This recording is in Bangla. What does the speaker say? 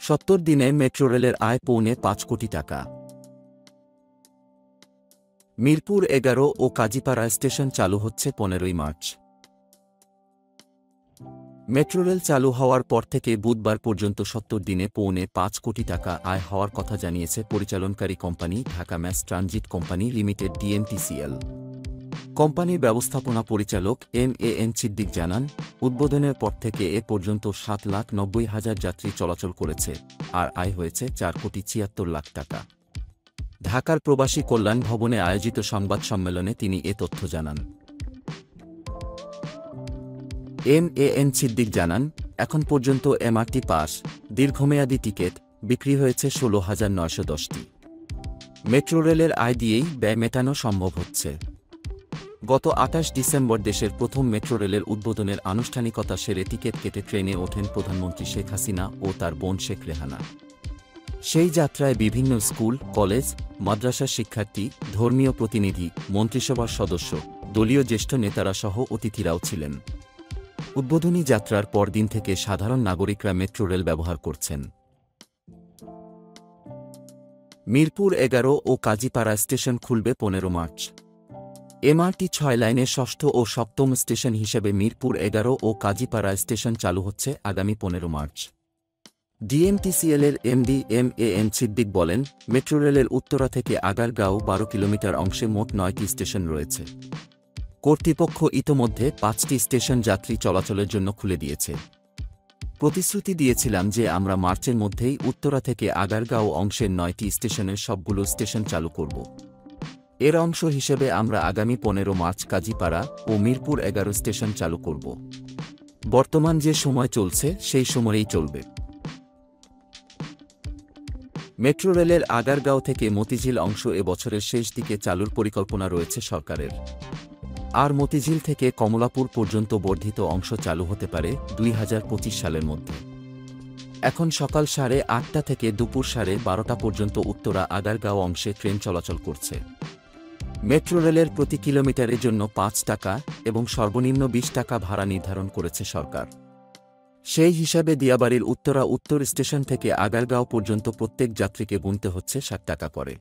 70 দিনে মেট্রো রেলের আয় পৌনে 5 কোটি টাকা। মিরপুর 11 ও কাজীপাড়া স্টেশন চালু হচ্ছে 15ই মার্চ। মেট্রো রেল চালু হওয়ার পর থেকে বুধবার পর্যন্ত 70 দিনে পৌনে 5 কোটি টাকা আয় হওয়ার কথা জানিয়েছে পরিচালনকারী company Dhaka mass transit company limited DMTCL. কোম্পানির ব্যবস্থাপনা পরিচালক এম সিদ্দিক জানান, উদ্বোধনের পর থেকে এ পর্যন্ত 7,90,000 যাত্রী চলাচল করেছে, আর আয় হয়েছে 4,76,00,000 টাকা। ঢাকার প্রবাসী কল্যাণ ভবনে আয়োজিত সংবাদ সম্মেলনে তিনি এ তথ্য জানান। এম সিদ্দিক জানান, এখন পর্যন্ত এমআরটি পাস, দীর্ঘমেয়াদী টিকিট বিক্রি হয়েছে 16,910টি। মেট্রো রেলের আয় দিয়েই ব্যয় মেটানো সম্ভব হচ্ছে। গত 28 ডিসেম্বর দেশের প্রথম মেট্রো রেলের উদ্বোধনের আনুষ্ঠানিকতা সেরে টিকিট কেটে ট্রেনে ওঠেন প্রধানমন্ত্রী শেখ হাসিনা ও তার বোন শেখ রেহানা। সেই যাত্রায় বিভিন্ন স্কুল, কলেজ, মাদ্রাসার শিক্ষার্থী, ধর্মীয় প্রতিনিধি, মন্ত্রিসভার সদস্য, দলীয় জ্যেষ্ঠ নেতারা সহ অতিথিরাও ছিলেন। উদ্বোধনী যাত্রার পরদিন থেকে সাধারণ নাগরিকরা মেট্রো রেল ব্যবহার করছেন। মিরপুর 11 ও কাজীপাড়া স্টেশন খুলবে 15 মার্চ। এমআরটি 6 লাইনের ষষ্ঠ ও সপ্তম স্টেশন হিসেবে মিরপুর 11 ও কাজীপাড়া স্টেশন চালু হচ্ছে আগামী 15 মার্চ। ডিএমটিসিএলের এমডি এম সিদ্দিক বলেন, মেট্রো রেলের উত্তরা থেকে আগারগাঁও 12 কিলোমিটার অংশে মোট 9টি স্টেশন রয়েছে। কর্তৃপক্ষ ইতোমধ্যে 5টি স্টেশন যাত্রী চলাচলের জন্য খুলে দিয়েছে। প্রতিশ্রুতি দিয়েছিলাম যে আমরা মার্চের মধ্যেই উত্তরা থেকে আগারগাঁও অংশের 9টি স্টেশনের সবগুলো স্টেশন চালু করব। এর অংশ হিসেবে আমরা আগামী 15 মার্চ কাজীপাড়া ও মিরপুর 11 স্টেশন চালু করব। বর্তমান যে সময় চলছে সেই সময়েই চলবে। মেট্রো রেলের আগারগাঁও থেকে মতিঝিল অংশ এ বছরের শেষ দিকে চালুর পরিকল্পনা রয়েছে সরকারের। আর মতিঝিল থেকে কমলাপুর পর্যন্ত বর্ধিত অংশ চালু হতে পারে 2025 সালের মধ্যে। এখন সকাল 8:30 থেকে দুপুর 12:30 পর্যন্ত উত্তরা আগারগাঁও অংশে ট্রেন চলাচল করছে। মেট্রো রেলের প্রতি কিলোমিটারের জন্য 5 টাকা এবং সর্বনিম্ন 20 টাকা ভাড়া নির্ধারণ করেছে সরকার। সেই হিসাবে দিয়াবাড়ির উত্তরা উত্তর স্টেশন থেকে আগারগাঁও পর্যন্ত প্রত্যেক যাত্রীকে গুনতে হচ্ছে 60 টাকা করে।